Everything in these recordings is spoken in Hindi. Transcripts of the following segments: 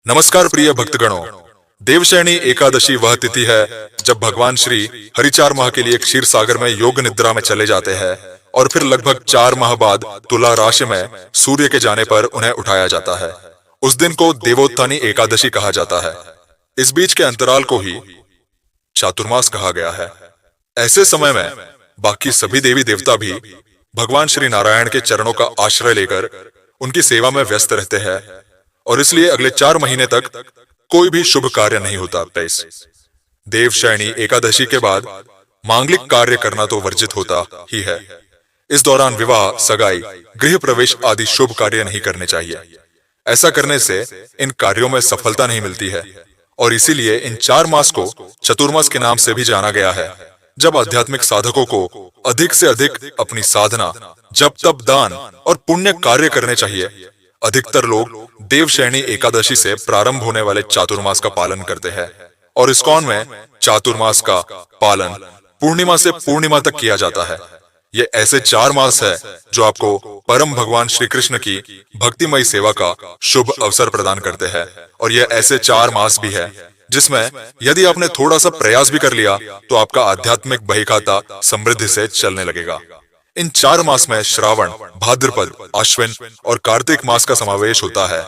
नमस्कार प्रिय भक्तगणों। देवशयनी एकादशी वह तिथि है जब भगवान श्री हरि 4 माह के लिए क्षीर सागर में योग निद्रा में चले जाते हैं और फिर लगभग 4 माह बाद तुला राशि में सूर्य के जाने पर उन्हें उठाया जाता है। उस दिन को देवोत्थानी एकादशी कहा जाता है। इस बीच के अंतराल को ही चातुर्मास कहा गया है। ऐसे समय में बाकी सभी देवी देवता भी भगवान श्री नारायण के चरणों का आश्रय लेकर उनकी सेवा में व्यस्त रहते हैं और इसलिए अगले 4 महीने तक कोई भी शुभ कार्य नहीं होता। देवशयनी एकादशी के बाद मांगलिक कार्य करना तो वर्जित होता ही है। इस दौरान विवाह, सगाई, गृह प्रवेश आदि शुभ कार्य नहीं करने चाहिए। ऐसा करने से इन कार्यों में सफलता नहीं मिलती है और इसीलिए इन 4 मास को चतुर्मास के नाम से भी जाना गया है, जब आध्यात्मिक साधकों को अधिक से अधिक अपनी साधना, जप तप, दान और पुण्य कार्य करने चाहिए। अधिकतर लोग देवशयनी एकादशी से प्रारंभ होने वाले चातुर्मास का पालन करते हैं और इस्कॉन में चातुर्मास का पालन पूर्णिमा से पूर्णिमा तक किया जाता है। ये ऐसे 4 मास है जो आपको परम भगवान श्री कृष्ण की भक्तिमय सेवा का शुभ अवसर प्रदान करते हैं और ये ऐसे 4 मास भी है जिसमें यदि आपने थोड़ा सा प्रयास भी कर लिया तो आपका आध्यात्मिक बहीखाता समृद्धि से चलने लगेगा। इन 4 मास में श्रावण, भाद्रपद, अश्विन और कार्तिक मास का समावेश होता है।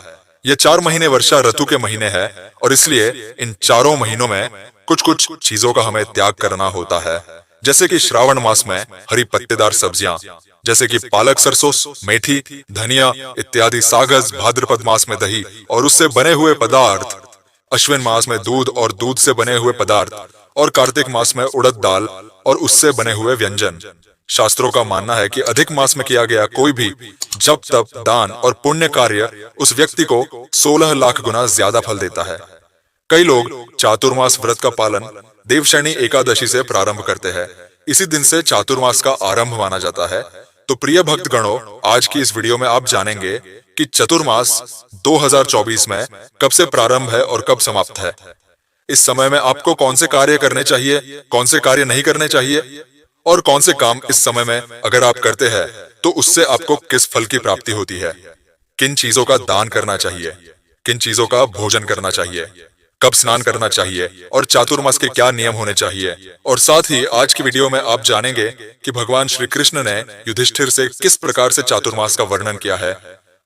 ये 4 महीने वर्षा ऋतु के महीने हैं और इसलिए इन चारों महीनों में कुछ कुछ चीजों का हमें त्याग करना होता है। जैसे कि श्रावण मास में हरी पत्तेदार सब्जियां जैसे कि पालक, सरसों, मेथी, धनिया इत्यादि, सागस, भाद्रपद मास में दही और उससे बने हुए पदार्थ, अश्विन मास में दूध और दूध से बने हुए पदार्थ और कार्तिक मास में उड़द दाल और उससे बने हुए व्यंजन। शास्त्रों का मानना है कि अधिक मास में किया गया कोई भी जप तप, दान और पुण्य कार्य उस व्यक्ति को 16 लाख गुना ज्यादा फल देता है। कई लोग चातुर्मास व्रत का पालन देवशयनी एकादशी से प्रारंभ करते हैं। इसी दिन से चातुर्मास का आरंभ माना जाता है। तो प्रिय भक्तगणों, आज की इस वीडियो में आप जानेंगे कि चतुर्मास 2024 में कब से प्रारंभ है और कब समाप्त है। इस समय में आपको कौन से कार्य करने चाहिए, कौन से कार्य नहीं करने चाहिए और कौन से काम इस समय में अगर आप करते हैं तो उससे आपको किस फल की प्राप्ति होती है। किन चीजों का दान करना चाहिए, किन चीजों का भोजन करना चाहिए, कब स्नान करना चाहिए और चातुर्मास के क्या नियम होने चाहिए। और साथ ही आज की वीडियो में आप जानेंगे कि भगवान श्री कृष्ण ने युधिष्ठिर से किस प्रकार से चातुर्मास का वर्णन किया है।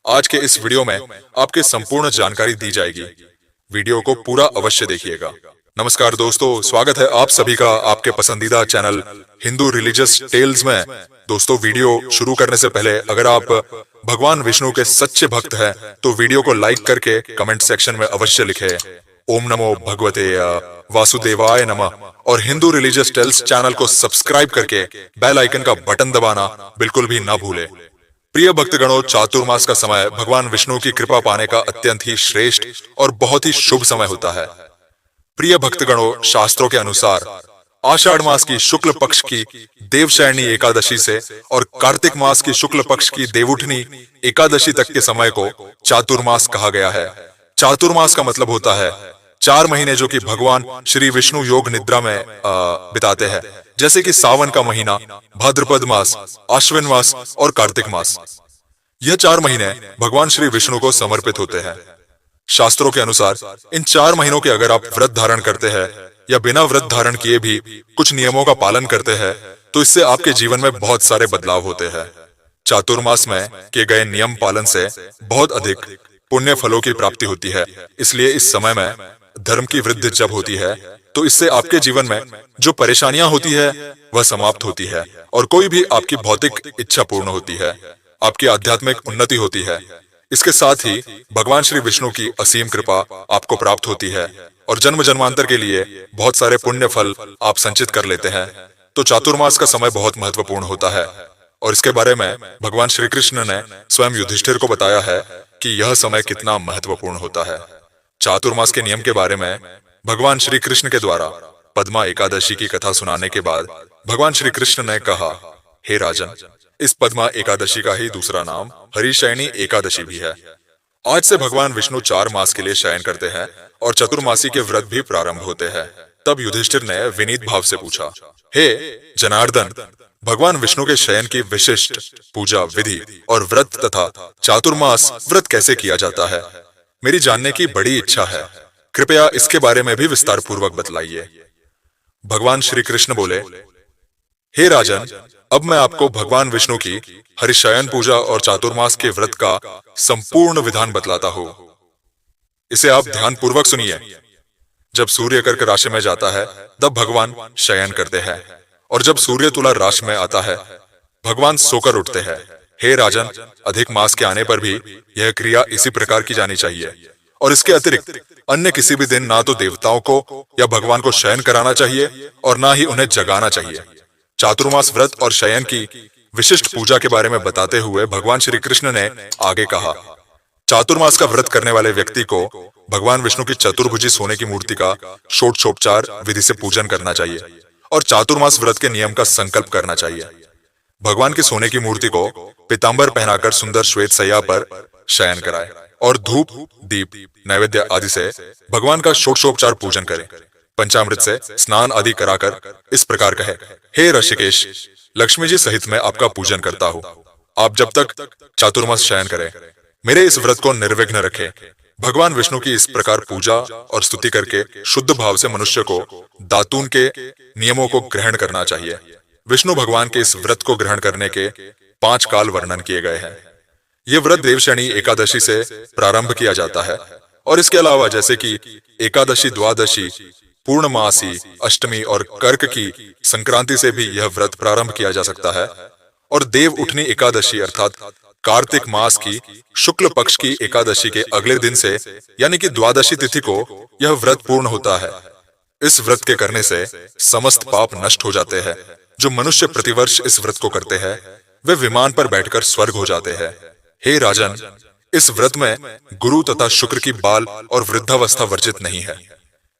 आज के इस वीडियो में आपकी संपूर्ण जानकारी दी जाएगी। वीडियो को पूरा अवश्य देखिएगा। नमस्कार दोस्तों, स्वागत है आप सभी का आपके पसंदीदा चैनल हिंदू रिलीजियस टेल्स में। दोस्तों, वीडियो शुरू करने से पहले अगर आप भगवान विष्णु के सच्चे भक्त हैं तो वीडियो को लाइक करके कमेंट सेक्शन में अवश्य लिखें ओम नमो भगवते वासुदेवाय नमः और हिंदू रिलीजियस टेल्स चैनल को सब्सक्राइब करके बेल आइकन का बटन दबाना बिल्कुल भी ना भूलें। प्रिय भक्तगणों, चातुर्मास का समय भगवान विष्णु की कृपा पाने का अत्यंत ही श्रेष्ठ और बहुत ही शुभ समय होता है। प्रिय भक्तगणों, शास्त्रों के अनुसार आषाढ़ मास की शुक्ल पक्ष की देवशयनी एकादशी से और कार्तिक मास की शुक्ल पक्ष की देवउठनी एकादशी तक के समय को चातुर्मास कहा गया है। चातुर्मास का मतलब होता है 4 महीने जो कि भगवान श्री विष्णु योग निद्रा में बिताते हैं, जैसे कि सावन का महीना, भाद्रपद मास, अश्विन मास और कार्तिक मास। यह 4 महीने भगवान श्री विष्णु को समर्पित होते हैं। शास्त्रों के अनुसार इन 4 महीनों के अगर आप व्रत धारण करते हैं या बिना व्रत धारण किए भी कुछ नियमों का पालन करते हैं तो इससे आपके जीवन में बहुत सारे बदलाव होते हैं। चातुर्मास में किए गए नियम पालन से बहुत अधिक पुण्य फलों की प्राप्ति होती है। इसलिए इस समय में धर्म की वृद्धि जब होती है तो इससे आपके जीवन में जो परेशानियां होती है वह समाप्त होती है और कोई भी आपकी भौतिक इच्छा पूर्ण होती है, आपकी आध्यात्मिक उन्नति होती है। इसके साथ ही भगवान श्री विष्णु की असीम कृपा आपको प्राप्त होती है और जन्म जन्मांतर के लिए बहुत सारे पुण्य फल आप संचित कर लेते हैं। तो चातुर्मास का समय बहुत महत्वपूर्ण होता है और इसके बारे में भगवान श्री कृष्ण ने स्वयं युधिष्ठिर को बताया है कि यह समय कितना महत्वपूर्ण होता है। चातुर्मास के नियम के बारे में भगवान श्री कृष्ण के द्वारा पद्मा एकादशी की कथा सुनाने के बाद भगवान श्री कृष्ण ने कहा, हे राजन, इस पद्मा एकादशी का ही दूसरा नाम हरिशयनी एकादशी भी है। आज से भगवान विष्णु 4 मास के लिए शयन करते हैं और चतुर्मासी के व्रत भी प्रारंभ होते हैं। तब युधिष्ठिर ने विनीत भाव से पूछा, हे जनार्दन, भगवान विष्णु के शयन की विशिष्ट पूजा विधि और व्रत तथा चातुर्मास व्रत कैसे किया जाता है? मेरी जानने की बड़ी इच्छा है। कृपया इसके बारे में भी विस्तार पूर्वक बतलाइए। भगवान श्री कृष्ण बोले, हे राजन, अब मैं आपको भगवान विष्णु की हरिशयन पूजा और चातुर्मास के व्रत का संपूर्ण विधान बतलाता हूँ। इसे आप ध्यान पूर्वक सुनिए। जब सूर्य कर्क राशि में जाता है तब भगवान शयन करते हैं, और जब सूर्य तुला राशि में आता है भगवान सोकर उठते हैं। हे राजन, अधिक मास के आने पर भी यह क्रिया इसी प्रकार की जानी चाहिए, और इसके अतिरिक्त अन्य किसी भी दिन ना तो देवताओं को या भगवान को शयन कराना चाहिए और ना ही उन्हें जगाना चाहिए। चातुर्मास व्रत और शयन की विशिष्ट पूजा के बारे में बताते हुए भगवान श्री कृष्ण ने आगे कहा, चातुर्मास का व्रत करने वाले व्यक्ति को भगवान विष्णु की चतुर्भुजी सोने की मूर्ति का षोडशोपचार विधि से पूजन करना चाहिए और चातुर्मास व्रत के नियम का संकल्प करना चाहिए। भगवान की सोने की मूर्ति को पीतांबर पहनाकर सुंदर श्वेत सैया पर शयन कराए और धूप, दीप, नैवेद्य आदि से भगवान का षोडशोपचार पूजन करें। पंचामृत से स्नान आदि कराकर इस प्रकार कहे, हे ऋषिकेश, लक्ष्मी जी सहित मैं आपका पूजन करता हूँ। आप जब तक चातुर्मास शयन करें मेरे इस व्रत को निर्विघ्न रखें। भगवान विष्णु की इस प्रकार पूजा और स्तुति करके शुद्ध भाव से मनुष्य को दातून के नियमों को ग्रहण करना चाहिए। विष्णु भगवान के इस व्रत को ग्रहण करने के 5 काल वर्णन किए गए हैं। ये व्रत देवशयनी एकादशी से प्रारंभ किया जाता है, और इसके अलावा जैसे कि एकादशी, द्वादशी, पूर्णमासी, अष्टमी और कर्क की संक्रांति से भी यह व्रत प्रारंभ किया जा सकता है, और देव उठनी एकादशी अर्थात कार्तिक मास की शुक्ल पक्ष की एकादशी के अगले दिन से यानी कि द्वादशी तिथि को यह व्रत पूर्ण होता है। इस व्रत के करने से समस्त पाप नष्ट हो जाते हैं। जो मनुष्य प्रतिवर्ष इस व्रत को करते हैं वे विमान पर बैठकर स्वर्ग हो जाते हैं। हे राजन, इस व्रत में गुरु तथा शुक्र की बाल और वृद्धावस्था वर्जित नहीं है।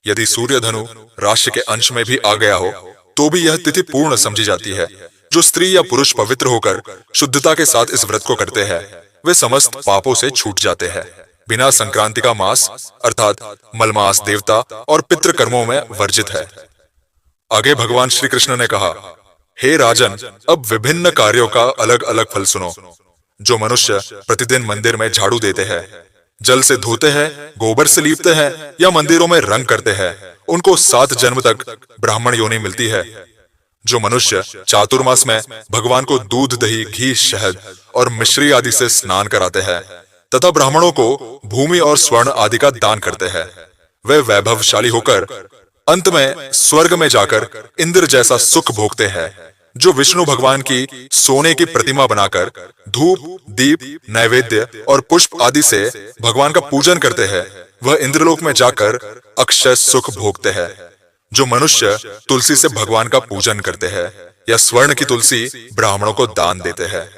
यदि सूर्य धनु राशि के अंश में भी आ गया हो तो भी यह तिथि पूर्ण समझी जाती है। जो स्त्री या पुरुष पवित्र होकर शुद्धता के साथ इस व्रत को करते हैं वे समस्त पापों से छूट जाते हैं। बिना संक्रांति का मास अर्थात मलमास देवता और पितृ कर्मों में वर्जित है। आगे भगवान श्री कृष्ण ने कहा, हे राजन, अब विभिन्न कार्यों का अलग अलग फल सुनो। जो मनुष्य प्रतिदिन मंदिर में झाड़ू देते हैं, जल से धोते हैं, गोबर से लीपते हैं या मंदिरों में रंग करते हैं, उनको 7 जन्म तक ब्राह्मण योनि मिलती है। जो मनुष्य चातुर्मास में भगवान को दूध, दही, घी, शहद और मिश्री आदि से स्नान कराते हैं तथा ब्राह्मणों को भूमि और स्वर्ण आदि का दान करते हैं, वे वैभवशाली होकर अंत में स्वर्ग में जाकर इंद्र जैसा सुख भोगते हैं। जो विष्णु भगवान की सोने की प्रतिमा बनाकर धूप, दीप, नैवेद्य और पुष्प आदि से भगवान का पूजन करते हैं वह इंद्रलोक में जाकर अक्षय सुख भोगते हैं। जो मनुष्य तुलसी से भगवान का पूजन करते हैं या स्वर्ण की तुलसी ब्राह्मणों को दान देते हैं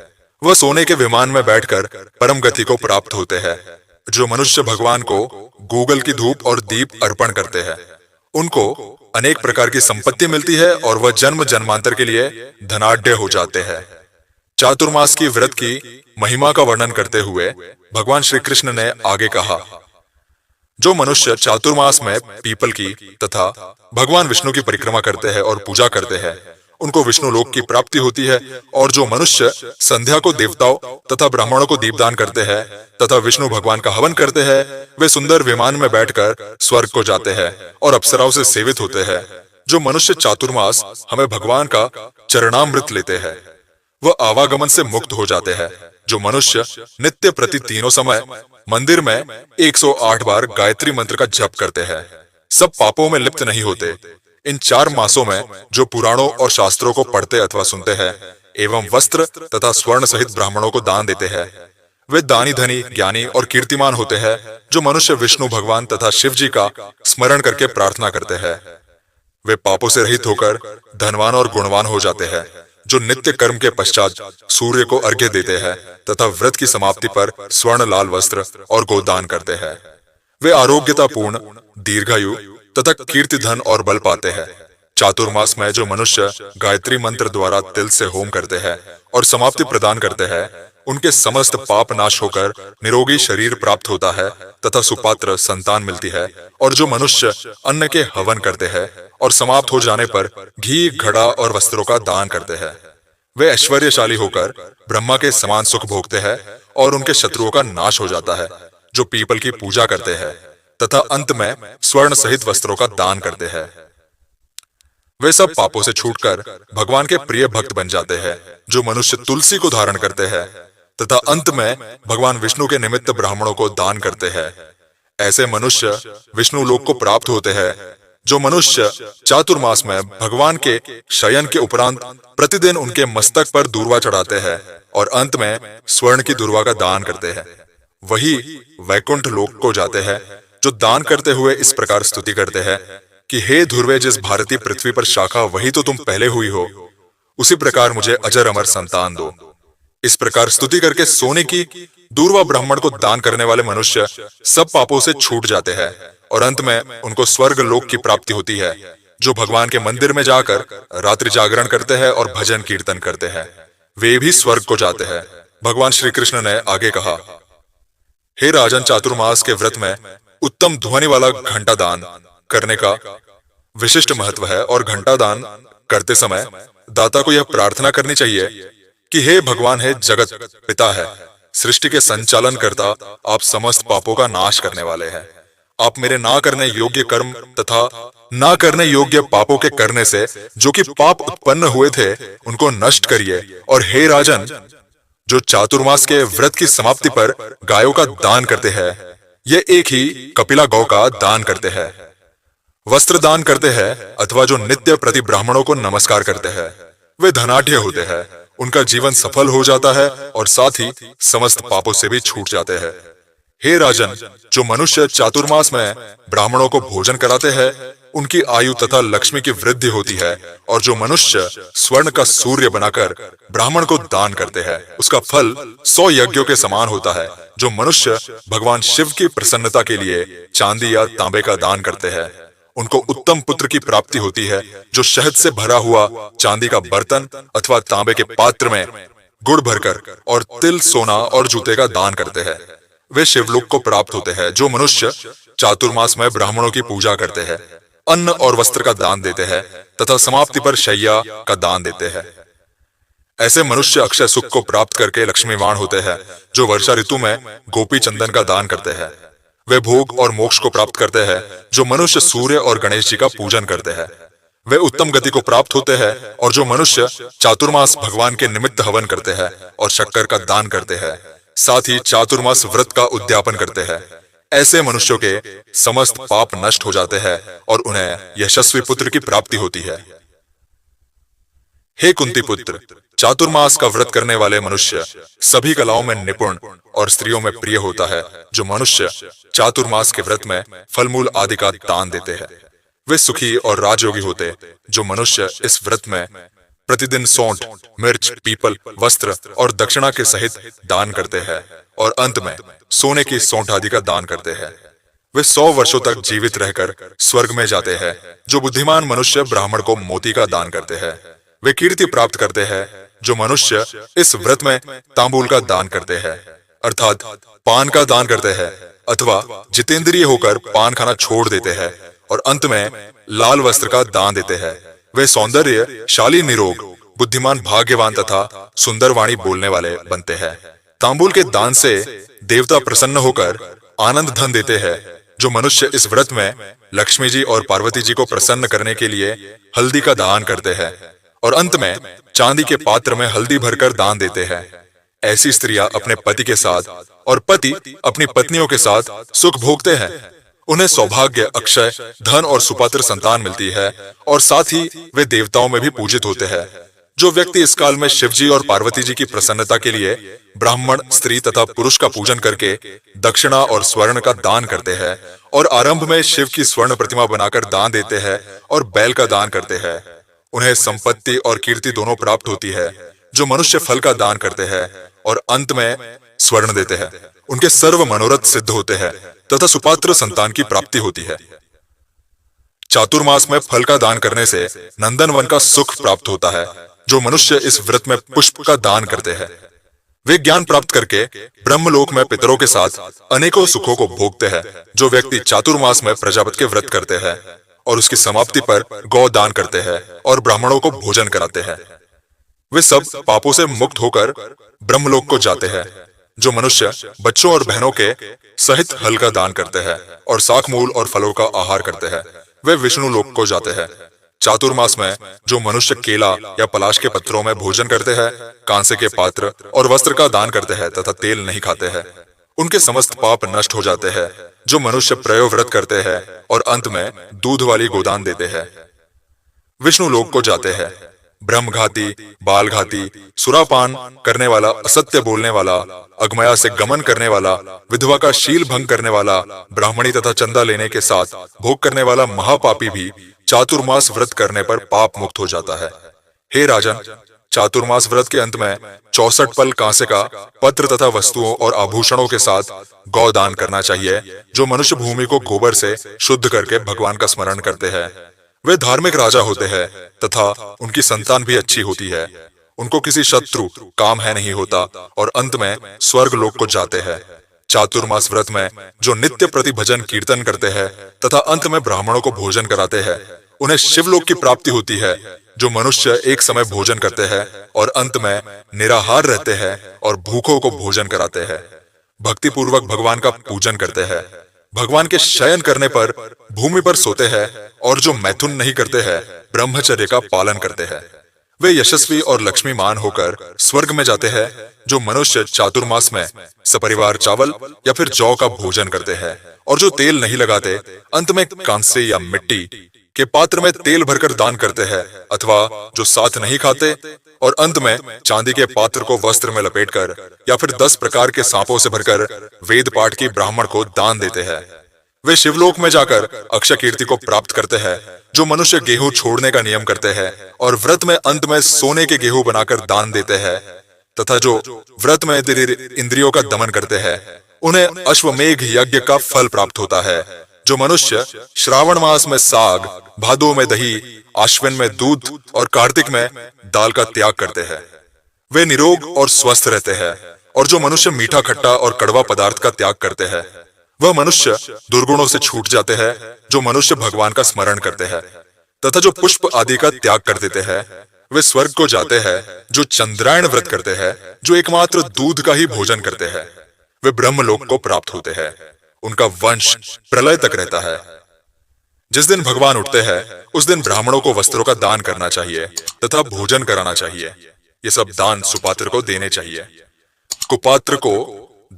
वह सोने के विमान में बैठकर परम गति को प्राप्त होते हैं। जो मनुष्य भगवान को गूगल की धूप और दीप अर्पण करते हैं उनको अनेक प्रकार की संपत्ति मिलती है और वह जन्म जन्मांतर के लिए धनाढ्य हो जाते हैं। चातुर्मास की व्रत की महिमा का वर्णन करते हुए भगवान श्री कृष्ण ने आगे कहा, जो मनुष्य चातुर्मास में पीपल की तथा भगवान विष्णु की परिक्रमा करते हैं और पूजा करते हैं उनको विष्णु लोक की प्राप्ति होती है। और जो मनुष्य संध्या को देवताओं तथा ब्राह्मणों को दीपदान करते हैं तथा विष्णु भगवान का हवन करते हैं वे सुंदर विमान में बैठकर स्वर्ग को जाते हैं और अप्सराओं से सेवित होते हैं। जो मनुष्य चातुर्मास हमें भगवान का चरणामृत लेते हैं वह आवागमन से मुक्त हो जाते हैं। जो मनुष्य नित्य प्रति तीनों समय मंदिर में 108 बार गायत्री मंत्र का जप करते हैं सब पापों में लिप्त नहीं होते। इन 4 मासों में जो पुराणों और शास्त्रों को पढ़ते अथवा सुनते हैं एवं वस्त्र तथा स्वर्ण सहित ब्राह्मणों को दान देते हैं वे दानी, धनी, ज्ञानी और कीर्तिमान होते हैं। जो मनुष्य विष्णु भगवान तथा शिव जी का स्मरण करके प्रार्थना करते हैं वे पापों से रहित होकर धनवान और गुणवान हो जाते हैं। जो नित्य कर्म के पश्चात सूर्य को अर्घ्य देते हैं तथा व्रत की समाप्ति पर स्वर्ण लाल वस्त्र और गोदान करते हैं वे आरोग्यतापूर्ण, दीर्घायु तथा कीर्ति, धन और बल पाते हैं। चातुर्मास में जो मनुष्य गायत्री मंत्र द्वारा तिल से होम करते हैं और समाप्ति प्रदान करते हैं उनके समस्त पाप नाश होकर निरोगी शरीर प्राप्त होता है तथा सुपात्र संतान मिलती है। और जो मनुष्य अन्न के हवन करते हैं और समाप्त हो जाने पर घी, घड़ा और वस्त्रों का दान करते हैं वे ऐश्वर्यशाली होकर ब्रह्मा के समान सुख भोगते हैं और उनके शत्रुओं का नाश हो जाता है। जो पीपल की पूजा करते हैं तथा अंत में स्वर्ण सहित वस्त्रों का दान करते हैं। वे सब पापों से छूटकर भगवान के प्रिय भक्त बन जाते हैं, जो मनुष्य तुलसी को धारण करते हैं तथा अंत में भगवान विष्णु के निमित्त ब्राह्मणों को दान करते हैं। ऐसे मनुष्य विष्णु लोक को प्राप्त होते हैं। जो मनुष्य चातुर्मास में भगवान के शयन के उपरांत प्रतिदिन उनके मस्तक पर दूर्वा चढ़ाते हैं और अंत में स्वर्ण की दूर्वा का दान करते हैं, वही वैकुंठ लोक को जाते हैं। जो दान करते हुए इस प्रकार स्तुति करते हैं कि हे ध्रुवे, जिस भारतीय पृथ्वी पर शाखा वही तो तुम पहले हुई हो, उसी प्रकार मुझे अजर अमर संतान दो। इस प्रकार स्तुति करके सोने की दूर्वा ब्राह्मण को दान करने वाले मनुष्य सब पापों से छूट जाते हैं और अंत में उनको स्वर्ग लोक की प्राप्ति होती है। जो भगवान के मंदिर में जाकर रात्रि जागरण करते हैं और भजन कीर्तन करते हैं, वे भी स्वर्ग को जाते हैं। भगवान श्री कृष्ण ने आगे कहा, हे राजन, चातुर्मास के व्रत में उत्तम ध्वनि वाला घंटा दान करने का विशिष्ट महत्व है और घंटा दान करते समय दाता को यह प्रार्थना करनी चाहिए कि हे भगवान, हे जगत पिता है, सृष्टि के संचालन करता, आप समस्त पापों का नाश करने वाले हैं। आप मेरे ना करने योग्य कर्म तथा ना करने योग्य पापों के करने से जो कि पाप उत्पन्न हुए थे उनको नष्ट करिए। और हे राजन, जो चातुर्मास के व्रत की समाप्ति पर गायों का दान करते हैं, ये एक ही कपिला गौ का दान करते हैं, वस्त्र दान करते हैं अथवा जो नित्य प्रति ब्राह्मणों को नमस्कार करते हैं, वे धनाढ्य होते हैं। उनका जीवन सफल हो जाता है और साथ ही समस्त पापों से भी छूट जाते हैं। हे राजन, जो मनुष्य चातुर्मास में ब्राह्मणों को भोजन कराते हैं, उनकी आयु तथा लक्ष्मी की वृद्धि होती है। और जो मनुष्य स्वर्ण का सूर्य बनाकर ब्राह्मण को दान करते हैं, उसका फल 100 यज्ञों के समान होता है। जो मनुष्य भगवान शिव की प्रसन्नता के लिए चांदी या तांबे का दान करते हैं, उनको उत्तम पुत्र की प्राप्ति होती है। जो शहद से भरा हुआ चांदी का बर्तन अथवा तांबे के पात्र में गुड़ भरकर और तिल, सोना और जूते का दान करते हैं, वे शिवलोक को प्राप्त होते हैं। जो मनुष्य चातुर्मास में ब्राह्मणों की पूजा करते हैं, अन्न और वस्त्र का दान देते हैं तथा समाप्ति पर शैया का दान देते हैं, ऐसे मनुष्य अक्षय सुख को प्राप्त करके लक्ष्मीवान होते हैं। जो वर्षा ऋतु में गोपी चंदन का दान करते हैं, वे भोग और मोक्ष को प्राप्त करते हैं। जो मनुष्य सूर्य और गणेश जी का पूजन करते हैं, वे उत्तम गति को प्राप्त होते हैं। और जो मनुष्य चातुर्मास भगवान के निमित्त हवन करते हैं और शक्कर का दान करते हैं, साथ ही चातुर्मास व्रत का उद्यापन करते हैं, ऐसे मनुष्यों के समस्त पाप नष्ट हो जाते हैं और उन्हें यशस्वी पुत्र की प्राप्ति होती है। हे कुंती पुत्र, चातुर्मास का व्रत करने वाले मनुष्य सभी कलाओं में निपुण और स्त्रियों में प्रिय होता है। जो मनुष्य चातुर्मास के व्रत में फलमूल आदि का दान देते हैं, वे सुखी और राजयोगी होते। जो मनुष्य इस व्रत में प्रतिदिन सौंठ, मिर्च, पीपल, वस्त्र और दक्षिणा के सहित दान करते हैं और अंत में सोने की सौंठ आदि का दान करते हैं, वे 100 वर्षों तक जीवित रहकर स्वर्ग में जाते हैं। जो बुद्धिमान मनुष्य ब्राह्मण को मोती का दान करते हैं, वे कीर्ति प्राप्त करते हैं। जो मनुष्य इस व्रत में तांबूल का दान करते हैं, अर्थात पान का दान करते हैं अथवा जितेंद्रिय होकर पान खाना छोड़ देते हैं और अंत में लाल वस्त्र का दान देते हैं, वे सौंदर्यशाली, निरोग, बुद्धिमान, भाग्यवान तथा सुंदर वाणी बोलने वाले बनते हैं। तांबूल के दान से देवता प्रसन्न होकर आनंद धन देते हैं। जो मनुष्य इस व्रत में लक्ष्मी जी और पार्वती जी को प्रसन्न करने के लिए हल्दी का दान करते हैं और अंत में चांदी के पात्र में हल्दी भरकर दान देते हैं, ऐसी स्त्रियां अपने पति के साथ और पति अपनी पत्नियों के साथ सुख भोगते हैं। उन्हें सौभाग्य, अक्षय धन और सुपात्र संतान मिलती है और साथ ही वे देवताओं में भी पूजित होते हैं। जो व्यक्ति इस काल में शिव जी और पार्वती जी की प्रसन्नता के लिए ब्राह्मण, स्त्री तथा पुरुष का पूजन करके दक्षिणा और स्वर्ण का दान करते हैं और आरंभ में शिव की स्वर्ण प्रतिमा बनाकर दान देते हैं और बैल का दान करते हैं, उन्हें संपत्ति और कीर्ति दोनों प्राप्त होती है। जो मनुष्य फल का दान करते हैं और अंत में स्वर्ण देते हैं, उनके सर्व मनोरथ सिद्ध होते हैं तथा सुपात्र संतान की प्राप्ति होती है। चातुर्मास में फल का दान करने से नंदन वन का सुख प्राप्त होता है। जो मनुष्य इस व्रत में पुष्प का दान करते हैं, वे ज्ञान प्राप्त करके ब्रह्मलोक में पितरों के साथ अनेकों सुखों को भोगते हैं। जो व्यक्ति चातुर्मास में प्रजापति के व्रत करते हैं और उसकी समाप्ति पर गौ दान करते हैं और ब्राह्मणों को भोजन कराते हैं, वे सब पापों से मुक्त होकर ब्रह्मलोक को जाते हैं। जो मनुष्य बच्चों और बहनों के सहित हल का दान करते हैं और शाक मूल और फलों का आहार करते हैं, वे विष्णु लोक को जाते हैं। चातुर्मास में जो मनुष्य केला या पलाश के पत्रों में भोजन करते हैं, कांसे के पात्र और वस्त्र का दान करते हैं तथा तेल नहीं खाते हैं, उनके समस्त पाप नष्ट हो जाते हैं। जो मनुष्य प्रयोव्रत करते हैं और अंत में दूध वाली गोदान देते हैं, विष्णु लोक को जाते हैं। ब्रह्मघाती, बालघाती, सुरापान करने वाला, असत्य बोलने वाला, अगमया से गमन करने वाला, विधवा का शील भंग करने वाला, ब्राह्मणी तथा चंदा लेने के साथ भोग करने वाला महापापी भी चातुर्मास व्रत करने पर पाप मुक्त हो जाता है। हे राजन, चातुर्मास व्रत के अंत में 64 पल कांसे का पत्र तथा वस्तुओं और आभूषणों के साथ गौदान करना चाहिए। जो मनुष्य भूमि को गोबर से शुद्ध करके भगवान का स्मरण करते हैं, वे धार्मिक राजा होते हैं तथा उनकी संतान भी अच्छी होती है। उनको किसी शत्रु काम है नहीं होता और अंत में स्वर्ग लोक को जाते हैं। चातुर्मास व्रत में जो नित्य प्रति भजन कीर्तन करते हैं तथा अंत में ब्राह्मणों को भोजन कराते हैं, उन्हें शिवलोक की प्राप्ति होती है। जो मनुष्य एक समय भोजन करते हैं और अंत में निराहार रहते हैं और भूखों को भोजन कराते हैं, भक्ति पूर्वक भगवान का पूजन करते हैं, भगवान के शयन करने पर भूमि पर सोते हैं और जो मैथुन नहीं करते हैं, ब्रह्मचर्य का पालन करते हैं, वे यशस्वी और लक्ष्मीमान होकर स्वर्ग में जाते हैं। जो मनुष्य चातुर्मास में सपरिवार चावल या फिर जौ का भोजन करते हैं और जो तेल नहीं लगाते, अंत में कांसे या मिट्टी के पात्र में तेल भरकर दान करते हैं, अथवा जो साथ नहीं खाते और अंत में चांदी के पात्र को वस्त्र में लपेटकर या फिर 10 प्रकार के सांपों से भरकर वेद पाठ की ब्राह्मण को दान देते हैं, वे शिवलोक में जाकर अक्षय कीर्ति को प्राप्त करते हैं। जो मनुष्य गेहूं छोड़ने का नियम करते हैं और व्रत में अंत में सोने के गेहूं बनाकर दान देते हैं तथा जो व्रत में इंद्रियों का दमन करते हैं, उन्हें अश्वमेघ यज्ञ का फल प्राप्त होता है। जो मनुष्य श्रावण मास में साग, भादो में दही, आश्विन में दूध और कार्तिक में दाल का त्याग करते हैं, वे निरोग और स्वस्थ रहते हैं। और जो मनुष्य मीठा, खट्टा और कड़वा पदार्थ का त्याग करते हैं, वह मनुष्य दुर्गुणों से छूट जाते हैं। जो मनुष्य भगवान का स्मरण करते हैं तथा जो पुष्प आदि का त्याग कर देते हैं, वे स्वर्ग को जाते हैं। जो चंद्रायण व्रत करते हैं, जो एकमात्र दूध का ही भोजन करते हैं, वे ब्रह्मलोक को प्राप्त होते हैं। उनका वंश प्रलय तक रहता है। जिस दिन भगवान उठते हैं, उस दिन ब्राह्मणों को वस्त्रों का दान करना चाहिए तथा भोजन कराना चाहिए। ये सब दान सुपात्र को देने चाहिए। कुपात्र को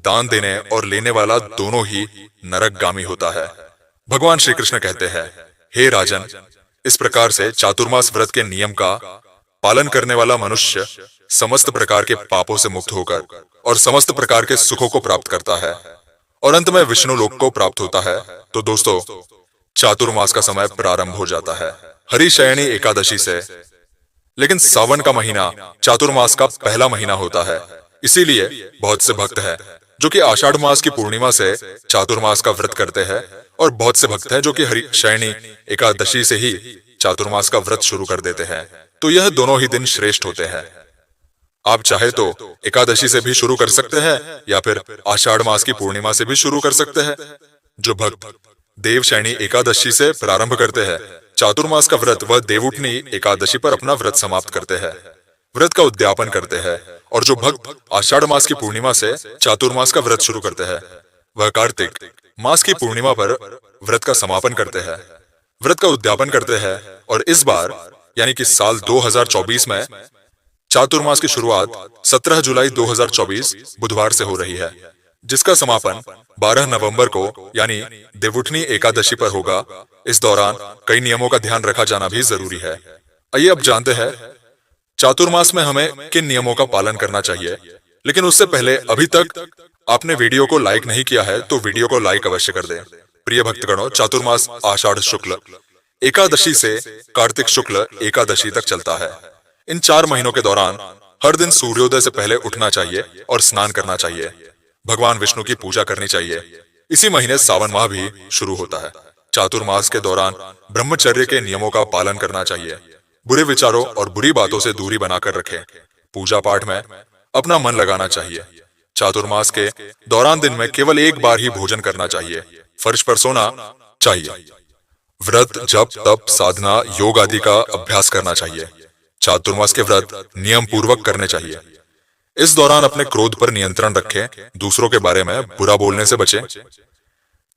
दान देने और लेने वाला दोनों ही नरकगामी होता है। भगवान श्री कृष्ण कहते हैं, हे राजन, इस प्रकार से चातुर्मास व्रत के नियम का पालन करने वाला मनुष्य समस्त प्रकार के पापों से मुक्त होकर और समस्त प्रकार के सुखों को प्राप्त करता है और अंत में विष्णु लोक को प्राप्त होता है। तो दोस्तों, चातुर्मास का समय प्रारंभ हो जाता है हरिशयनी एकादशी से। लेकिन सावन का महीना चातुर्मास का पहला महीना होता है। इसीलिए बहुत से भक्त हैं जो कि आषाढ़ मास की पूर्णिमा से चातुर्मास का व्रत करते हैं और बहुत से भक्त हैं जो कि हरिशयनी एकादशी से ही चातुर्मास का व्रत शुरू कर देते हैं। तो यह दोनों ही दिन श्रेष्ठ होते हैं। आप चाहे तो एकादशी से भी शुरू कर सकते हैं या फिर आषाढ़ मास की पूर्णिमा से भी शुरू कर सकते हैं। जो भक्त देवशयनी एकादशी से प्रारंभ करते हैं चातुर्मास का व्रत, वह देवउठनी एकादशी पर अपना व्रत समाप्त करते हैं, व्रत का उद्यापन करते हैं। और जो भक्त आषाढ़ मास की पूर्णिमा से चातुर्मास का व्रत शुरू करते हैं, वह कार्तिक मास की पूर्णिमा पर व्रत का समापन करते हैं, व्रत का उद्यापन करते हैं। और इस बार यानी कि साल 2024 में चातुर्मास की शुरुआत 17 जुलाई 2024 बुधवार से हो रही है, जिसका समापन 12 नवंबर को यानी देवउठनी एकादशी पर होगा। इस दौरान कई नियमों का ध्यान रखा जाना भी जरूरी है। आइए अब जानते हैं चातुर्मास में हमें किन नियमों का पालन करना चाहिए। लेकिन उससे पहले अभी तक आपने वीडियो को लाइक नहीं किया है तो वीडियो को लाइक अवश्य कर दें। प्रिय भक्तगणों, चातुर्मास आषाढ़ शुक्ल एकादशी से कार्तिक शुक्ल एकादशी तक चलता है। इन 4 महीनों के दौरान हर दिन सूर्योदय से पहले उठना चाहिए और स्नान करना चाहिए। भगवान विष्णु की पूजा करनी चाहिए। इसी महीने सावन माह भी शुरू होता है। चातुर्मास के दौरान ब्रह्मचर्य के नियमों का पालन करना चाहिए। बुरे विचारों और बुरी बातों से दूरी बनाकर रखें। पूजा पाठ में अपना मन लगाना चाहिए। चातुर्मास के दौरान दिन में केवल एक बार ही भोजन करना चाहिए। फर्श पर सोना चाहिए। व्रत, जप, तप, साधना, योग आदि का अभ्यास करना चाहिए। चातुर्मास के व्रत नियम पूर्वक करने चाहिए। इस दौरान अपने क्रोध पर नियंत्रण रखें, दूसरों के बारे में बुरा बोलने से बचें।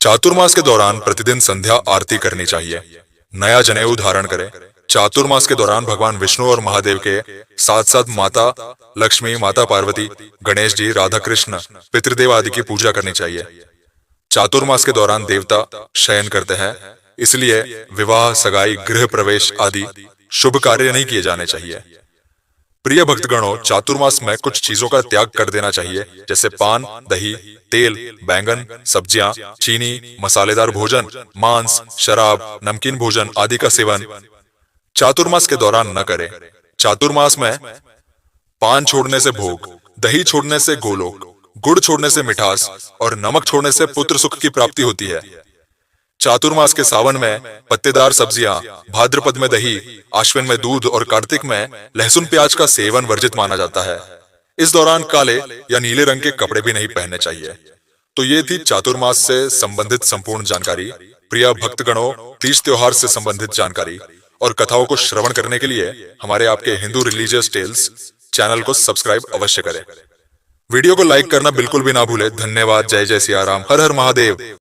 चातुर्मास के दौरान प्रतिदिन संध्या आरती करनी चाहिए। नया जनेऊ धारण करें। चातुर्मास के दौरान भगवान विष्णु और महादेव के साथ साथ माता लक्ष्मी, माता पार्वती, गणेश जी, राधा कृष्ण, पितृदेव आदि की पूजा करनी चाहिए। चातुर्मास के दौरान देवता शयन करते हैं, इसलिए विवाह, सगाई, गृह प्रवेश आदि शुभ कार्य नहीं किए जाने चाहिए। प्रिय भक्तगणों, चातुर्मास में कुछ चीजों का त्याग कर देना चाहिए, जैसे पान, दही, तेल, बैंगन, सब्जियां, चीनी, मसालेदार भोजन, मांस, शराब, नमकीन भोजन आदि का सेवन चातुर्मास के दौरान न करें। चातुर्मास में पान छोड़ने से भोग, दही छोड़ने से गोलोक, गुड़ छोड़ने से मिठास और नमक छोड़ने से पुत्र सुख की प्राप्ति होती है। चातुर्मास के सावन में पत्तेदार सब्जियां, भाद्रपद में दही, आश्विन में दूध और कार्तिक में लहसुन प्याज का सेवन वर्जित माना जाता है। इस दौरान काले या नीले रंग के कपड़े भी नहीं पहनने चाहिए। तो ये थी चातुर्मास से संबंधित संपूर्ण जानकारी। प्रिय भक्तगणों, तीज त्योहार से संबंधित जानकारी और कथाओं को श्रवण करने के लिए हमारे आपके हिंदू रिलीजियस टेल्स चैनल को सब्सक्राइब अवश्य करें। वीडियो को लाइक करना बिल्कुल भी ना भूले। धन्यवाद। जय जय सिया राम। हर हर महादेव।